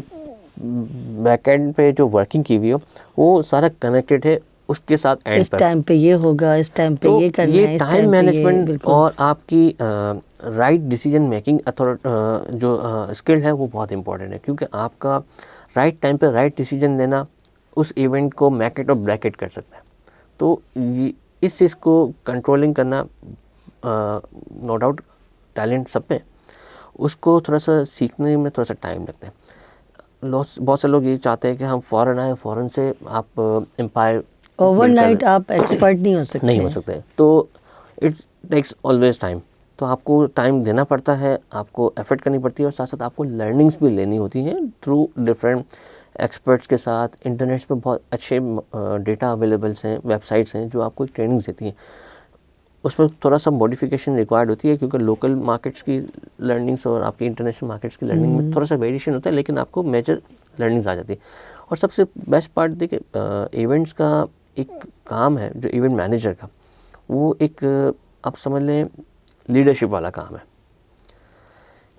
बैकएंड पे जो वर्किंग की हुई हो वो सारा कनेक्टेड है उसके साथ एंड इस पर। टाइम पे ये होगा, इस टाइम पे तो ये करना ये है, इस टाइम टाइम पे ये, मैनेजमेंट बिल्कुल। और आपकी राइट डिसीजन मेकिंग जो स्किल है वो बहुत इंपॉर्टेंट है, क्योंकि आपका राइट टाइम पे राइट डिसीजन लेना उस इवेंट को मैक इट और ब्रेक इट कर सकता है। तो इस चीज़ को कंट्रोलिंग करना नो डाउट टैलेंट सब में, उसको थोड़ा सा सीखने में थोड़ा सा टाइम लगता है। बहुत से लोग ये चाहते हैं कि हम फ़ौरन आए, फ़ौरन से आप एम्पायर ओवरनाइट आप एक्सपर्ट नहीं हो सकते। नहीं हो सकते। तो इट टेक्स ऑलवेज टाइम। तो आपको टाइम देना पड़ता है, आपको एफर्ट करनी पड़ती है, और साथ साथ आपको लर्निंग्स भी लेनी होती हैं थ्रू डिफरेंट एक्सपर्ट्स के साथ। इंटरनेट पे बहुत अच्छे डेटा अवेलेबल्स हैं, वेबसाइट्स हैं जो आपको ट्रेनिंग्स देती हैं। उसमें थोड़ा सा मॉडिफिकेशन रिक्वायर्ड होती है, क्योंकि लोकल मार्केट्स की लर्निंग्स और आपकी इंटरनेशनल मार्केट्स की लर्निंग में थोड़ा सा वेरिएशन होता है, लेकिन आपको मेजर लर्निंग्स आ जाती है। और सबसे बेस्ट पार्ट देखिए, इवेंट्स का एक काम है जो इवेंट मैनेजर का, वो एक आप समझ लें लीडरशिप वाला काम है।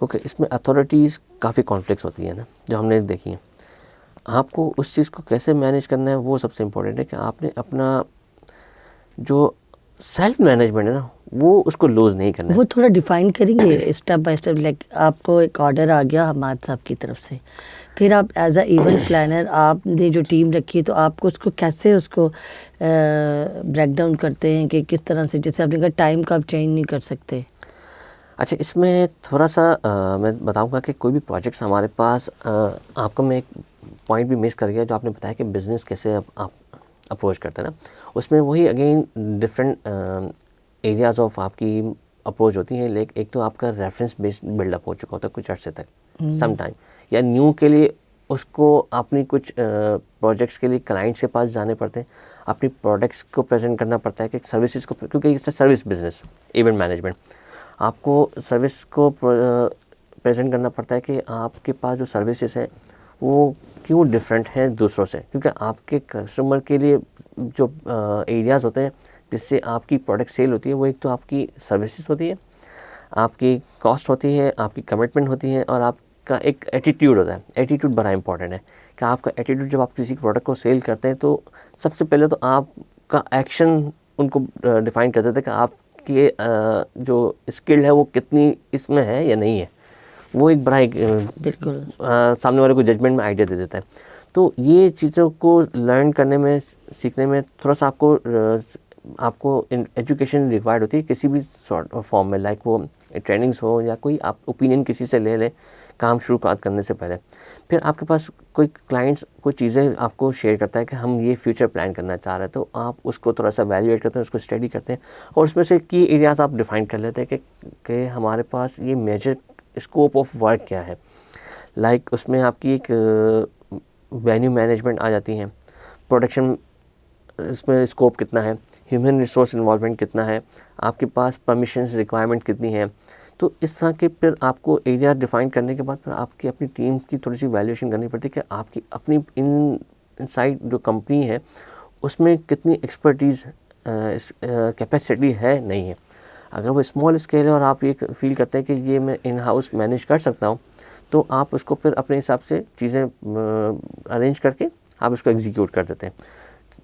ओके, इसमें अथॉरिटीज़ काफ़ी कॉन्फ्लिक्ट्स होती हैं ना, जो हमने देखी हैं। आपको उस चीज़ को कैसे मैनेज करना है वो सबसे इम्पोर्टेंट है, कि आपने अपना जो सेल्फ मैनेजमेंट है ना वो उसको लूज़ नहीं करना है। वो थोड़ा डिफाइन करेंगे स्टेप बाय स्टेप। लाइक आपको एक ऑर्डर आ गया हमाद साहब की तरफ से, फिर आप एज अ इवेंट प्लानर आपने जो टीम रखी है, तो आपको उसको कैसे उसको ब्रेक डाउन करते हैं कि किस तरह से, जैसे आपने कहा टाइम का आप चेंज नहीं कर सकते। अच्छा, इसमें थोड़ा सा मैं बताऊंगा कि कोई भी प्रोजेक्ट्स हमारे पास, आपको मैं एक पॉइंट भी मिस कर गया जो आपने बताया कि बिज़नेस कैसे आप अप्रोच करते हैं ना, उसमें वही अगेन डिफरेंट एरियाज़ ऑफ आपकी अप्रोच होती हैं। लेकिन एक तो आपका रेफरेंस बेस्ड बिल्डअप हो चुका होता है कुछ अर्से तक, सम टाइम, या न्यू के लिए उसको अपनी कुछ प्रोजेक्ट्स के लिए क्लाइंट्स के पास जाने पड़ते हैं, अपनी प्रोडक्ट्स को प्रेजेंट करना पड़ता है कि सर्विसेज को, क्योंकि it's service business event management, आपको सर्विस को प्रेजेंट करना पड़ता है कि आपके पास जो सर्विसेज हैं वो क्यों डिफरेंट हैं दूसरों से, क्योंकि आपके कस्टमर के लिए जो एरियाज़ होते हैं जिससे आपकी प्रोडक्ट सेल होती है, वो एक तो आपकी सर्विसेज होती है, आपकी कॉस्ट होती है, आपकी कमिटमेंट होती है, और आपका एक एटीट्यूड होता है। एटीट्यूड बड़ा इंपॉर्टेंट है कि आपका एटीट्यूड, जब आप किसी प्रोडक्ट को सेल करते हैं तो सबसे पहले तो आपका एक्शन उनको डिफ़ाइन कर देता है कि आपकी जो स्किल है वो कितनी इसमें है या नहीं है। वो एक बड़ा बिल्कुल सामने वाले को जजमेंट में आइडिया दे देता है। तो ये चीज़ों को लर्न करने में, सीखने में थोड़ा सा आपको एजुकेशन रिक्वायर्ड होती है किसी भी सॉर्ट ऑफ फॉर्म में, लाइक वो ट्रेनिंग्स हो या कोई आप ओपिनियन किसी से ले लें काम शुरुआत करने से पहले। फिर आपके पास कोई क्लाइंट्स कोई चीज़ें आपको शेयर करता है कि हम ये फ्यूचर प्लान करना चाह रहे हैं, तो आप उसको थोड़ा सा वैल्यूएट करते हैं, उसको स्टडी करते हैं, और उसमें से की एरियाज़ आप डिफ़ाइन कर लेते हैं कि हमारे पास ये मेजर स्कोप ऑफ वर्क क्या है। लाइक उसमें आपकी एक वेन्यू मैनेजमेंट आ जाती है, प्रोडक्शन इसमें स्कोप कितना है, ह्यूमन रिसोर्स इन्वॉल्वमेंट कितना है, आपके पास परमिशंस रिक्वायरमेंट कितनी है। तो इस तरह के फिर आपको एरिया डिफ़ाइन करने के बाद फिर आपकी अपनी टीम की थोड़ी सी वैल्यूएशन करनी पड़ती है कि आपकी अपनी इनसाइड जो कंपनी है उसमें कितनी एक्सपर्टीज़ कैपेसिटी है नहीं है। अगर वो स्मॉल स्केल है और आप ये फील करते हैं कि ये मैं इन हाउस मैनेज कर सकता हूँ, तो आप उसको फिर अपने हिसाब से चीज़ें अरेंज करके आप उसको एग्जीक्यूट कर देते हैं।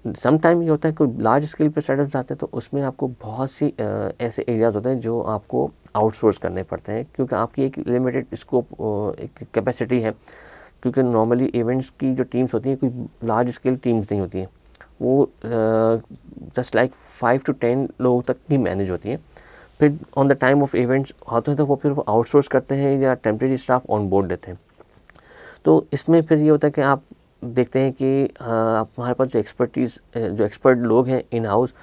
सम टाइम ये होता है कोई लार्ज स्केल पे सेटअप जाते हैं तो उसमें आपको बहुत सी ऐसे एरियाज़ होते हैं जो आपको आउटसोर्स करने पड़ते हैं, क्योंकि आपकी एक लिमिटेड स्कोप, एक कैपेसिटी है। क्योंकि नॉर्मली इवेंट्स की जो टीम्स होती हैं कोई लार्ज स्केल टीम्स नहीं होती हैं, वो जस्ट लाइक 5 to 10 लोगों तक ही मैनेज होती हैं। फिर on the time of events होते हैं तो वो फिर वो आउटसोर्स करते हैं या टेम्प्रेरी स्टाफ ऑन बोर्ड लेते हैं। तो इसमें फिर ये होता है कि आप देखते हैं कि हमारे पास जो एक्सपर्ट लोग हैं इन हाउस,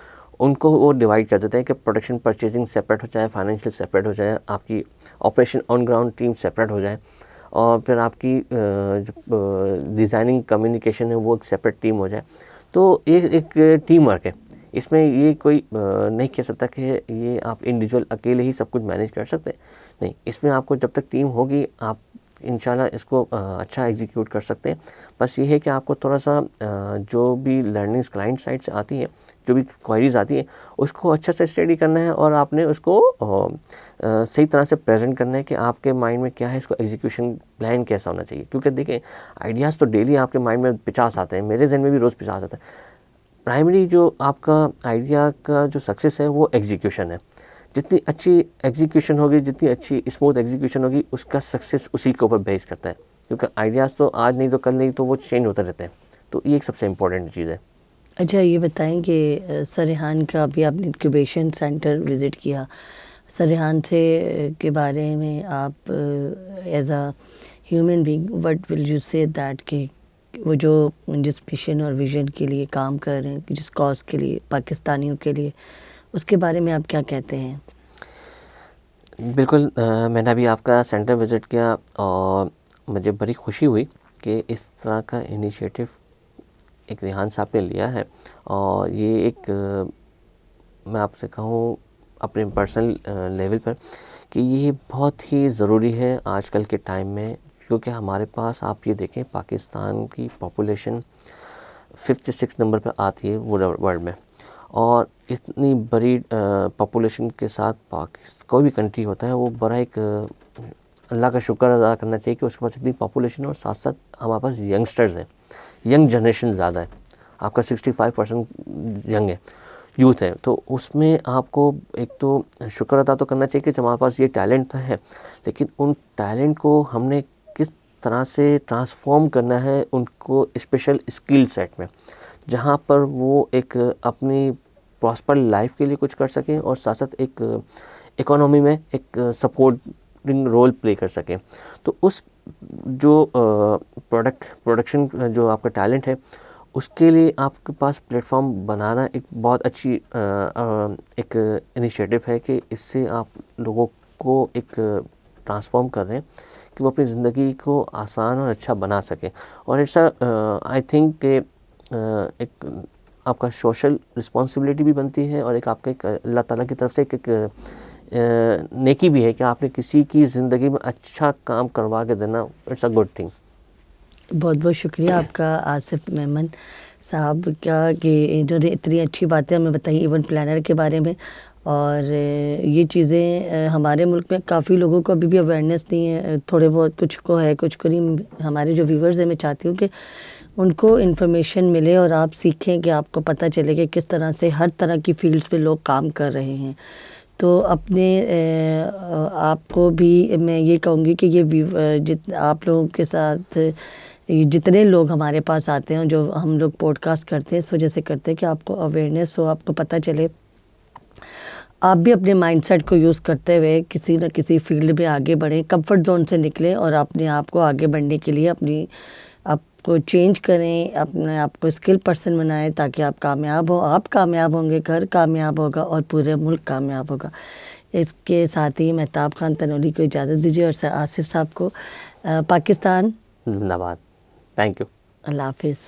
उनको वो डिवाइड कर देते हैं कि प्रोडक्शन परचेजिंग सेपरेट हो जाए, फाइनेंशियल सेपरेट हो जाए, आपकी operation on ground team separate हो जाए, और फिर आपकी जो डिज़ाइनिंग कम्युनिकेशन है वो एक सेपरेट टीम हो जाए। तो ये एक टीम वर्क है। इसमें ये कोई नहीं कह सकता कि ये आप इंडिविजुअल अकेले ही सब कुछ मैनेज कर सकते हैं, नहीं। इसमें आपको जब तक टीम होगी आप इंशाल्लाह इसको अच्छा एग्जीक्यूट कर सकते हैं। बस ये है कि आपको थोड़ा सा जो भी लर्निंग्स क्लाइंट साइड से आती है, जो भी क्वायरीज आती है, उसको अच्छे से स्टडी करना है और आपने उसको सही तरह से प्रेजेंट करना है कि आपके माइंड में क्या है, इसको एग्जीक्यूशन प्लान कैसा होना चाहिए। क्योंकि देखिए आइडियाज़ तो डेली आपके माइंड में 50 आते हैं, मेरे जहन में भी रोज़ 50 आता है। प्राइमरी जो आपका आइडिया का जो सक्सेस है वो एग्जीक्यूशन है। जितनी अच्छी एग्जीक्यूशन होगी, जितनी अच्छी स्मूथ एग्जीक्यूशन होगी, उसका सक्सेस उसी के ऊपर बेस करता है। क्योंकि आइडियाज़ तो आज नहीं तो कल नहीं तो वो चेंज होते रहते हैं। तो ये एक सबसे इम्पोर्टेंट चीज़ है। अच्छा, ये बताएं कि सरहान का अभी आपने इंक्यूबेशन सेंटर विज़िट किया, सरहान से के बारे में आप as a human being what will you say that कि वो जो जिस मिशन और विजन के लिए काम कर रहे हैं, जिस कॉज के लिए, पाकिस्तानियों के लिए, उसके बारे में आप क्या कहते हैं? बिल्कुल, मैंने अभी आपका सेंटर विज़िट किया और मुझे बड़ी खुशी हुई कि इस तरह का इनिशिएटिव एक रेहान साहब ने लिया है। और ये एक मैं आपसे कहूँ अपने पर्सनल लेवल पर कि ये बहुत ही ज़रूरी है आजकल के टाइम में। क्योंकि हमारे पास आप ये देखें, पाकिस्तान की पॉपुलेशन 5th या 6th नंबर पर आती है वर्ल्ड में, और इतनी बड़ी पॉपुलेशन के साथ कोई भी कंट्री होता है वो बड़ा एक अल्लाह का शुक्र अदा करना चाहिए कि उसके पास इतनी पॉपुलेशन है और साथ साथ हमारे पास यंगस्टर्स हैं, यंग जनरेशन ज़्यादा है। आपका 65% यंग है, यूथ है। तो उसमें आपको एक तो शुक्र अदा तो करना चाहिए कि हमारे पास ये टैलेंट तो है, लेकिन उन टैलेंट को हमने किस तरह से ट्रांसफॉर्म करना है उनको स्पेशल स्किल सेट में, जहाँ पर वो एक अपनी प्रॉस्पर लाइफ के लिए कुछ कर सकें और साथ साथ एक इकोनॉमी में एक सपोर्टिंग रोल प्ले कर सकें। तो उस जो प्रोडक्शन जो आपका टैलेंट है उसके लिए आपके पास प्लेटफॉर्म बनाना एक बहुत अच्छी एक इनिशिएटिव है कि इससे आप लोगों को एक ट्रांसफॉर्म कर रहे हैं कि वो अपनी ज़िंदगी को आसान और अच्छा बना सकें। और इट्स आई थिंक कि एक आपका सोशल रिस्पॉन्सिबिलिटी भी बनती है और एक आपका एक अल्लाह ताला की तरफ से एक नेकी भी है कि आपने किसी की ज़िंदगी में अच्छा काम करवा के देना। It's a good thing. बहुत बहुत शुक्रिया आपका आसिफ मेमन साहब का कि इन्होंने इतनी अच्छी बातें हमें बताई इवेंट प्लानर के बारे में। और ये चीज़ें हमारे मुल्क में काफ़ी लोगों को अभी भी अवेयरनेस नहीं है, थोड़े बहुत कुछ को है, कुछ को नहीं। हमारे जो व्यूवर्स हैं, मैं चाहती हूँ कि उनको इन्फॉर्मेशन मिले और आप सीखें कि आपको पता चले कि किस तरह से हर तरह की फील्ड्स पे लोग काम कर रहे हैं। तो अपने आपको भी मैं ये कहूँगी कि ये आप लोगों के साथ जितने लोग हमारे पास आते हैं, जो हम लोग पॉडकास्ट करते हैं, इस वजह से करते हैं कि आपको अवेयरनेस हो, आपको पता चले, आप भी अपने माइंडसेट को यूज़ करते हुए किसी न किसी फील्ड में आगे बढ़ें, कंफर्ट जोन से निकलें और अपने आप को आगे बढ़ने के लिए अपनी आपको चेंज करें, अपने आप को स्किल पर्सन बनाएं ताकि आप कामयाब हो। आप कामयाब होंगे, घर कामयाब होगा और पूरे मुल्क कामयाब होगा। इसके साथ ही महताब खान तनोली को इजाज़त दीजिए और आसिफ साहब को पाकिस्तान जिंदाबाद। Thank you. अल्लाह हाफिज़।